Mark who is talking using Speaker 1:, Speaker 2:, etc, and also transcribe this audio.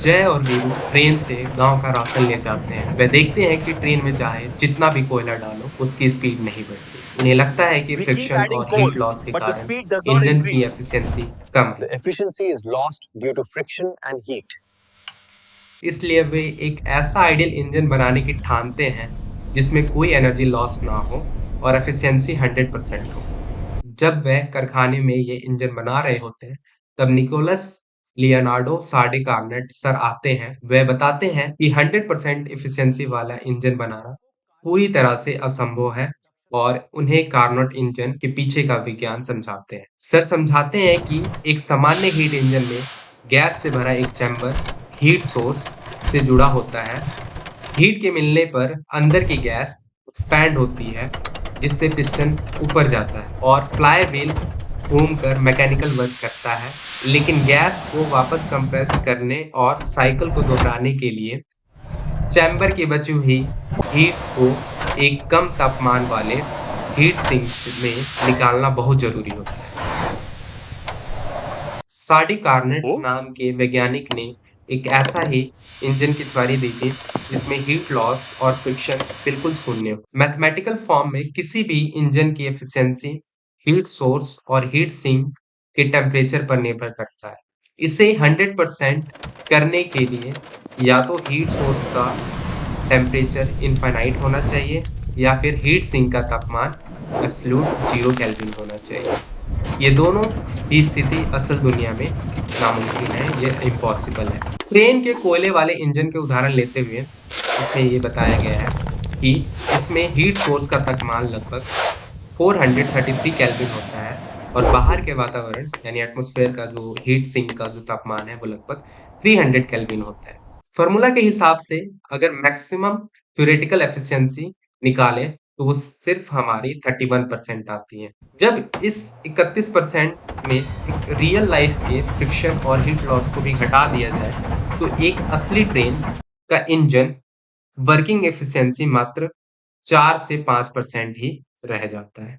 Speaker 1: जय और वीरू ट्रेन से गांव का राशन ले जाते हैं। वे देखते हैं कि ट्रेन में चाहे जितना भी कोयला डालो उसकी स्पीड नहीं बढ़ती। उन्हें लगता है कि
Speaker 2: We keep
Speaker 1: फ्रिक्शन
Speaker 2: adding
Speaker 1: और हीट
Speaker 2: coal,
Speaker 1: लॉस के
Speaker 2: but the
Speaker 1: कारण
Speaker 2: speed does not
Speaker 1: इंजन की
Speaker 2: increase.
Speaker 1: एफिशिएंसी कम है।
Speaker 2: The efficiency is lost due to friction and heat.
Speaker 1: इसलिए वे एक ऐसा आइडियल इंजन बनाने की ठानते हैं जिसमें कोई एनर्जी लॉस ना हो और एफिशिएंसी 100% हो। जब वह कारखाने में ये इंजन बना रहे होते हैं, तब निकोलस लियोनार्डो साडे कार्नेट सर आते हैं। वह बताते हैं कि 100% एफिशिएंसी वाला इंजन बनाना पूरी तरह से असंभव है और उन्हें कार्नोट इंजन के पीछे का विज्ञान समझाते हैं। सर समझाते हैं कि एक सामान्य हीट इंजन में गैस से भरा एक चैम्बर हीट सोर्स से जुड़ा होता है। हीट के मिलने पर अंदर की गैस एक्सपैंड होती है, जिससे पिस्टन ऊपर जाता है और फ्लाई व्हील घूमकर मैकेनिकल वर्क करता है। लेकिन गैस को वापस कंप्रेस करने और साइकिल को दोहराने के लिए चैम्बर की बची हुई हीट को एक कम तापमान वाले हीट सिंक में निकालना बहुत जरूरी होता है। साडी कार्नेट
Speaker 2: Oh,
Speaker 1: नाम के वैज्ञानिक ने एक ऐसा ही इंजन की थ्योरी दी थी जिसमें हीट लॉस और फ्रिक्शन बिल्कुल शून्य हो। मैथमेटिकल फॉर्म में किसी भी इंजन की एफिशिएंसी हीट सोर्स और हीट सिंक के टेम्परेचर पर निर्भर करता है। इसे 100% करने के लिए या तो हीट सोर्स का टेम्परेचर इनफाइनाइट होना चाहिए या फिर हीट सिंक का तापमान एब्सोल्यूट 0 केल्विन होना चाहिए। ये दोनों ही स्थिति असल दुनिया में नामुमकिन है, ये इम्पॉसिबल है। ट्रेन के कोयले वाले इंजन के उदाहरण लेते हुए इसमें ये बताया गया है कि इसमें हीट सोर्स का तापमान लगभग 433 केल्विन होता है और बाहर के वातावरण यानी एटमॉस्फेयर का जो हीट सिंक का जो तापमान है वो लगभग 300 केल्विन होता है। फॉर्मूला के हिसाब से अगर मैक्सिमम थ्योरेटिकल एफिशिएंसी निकालें तो वो सिर्फ हमारी 31% आती है। जब इस 31% में एक रियल लाइफ के फ्रिक्शन और हीट लॉस को भी घटा दिया जाए तो एक असली ट्रेन का इंजन वर्किंग एफिशिएंसी मात्र 4 से 5% ही रह जाता है।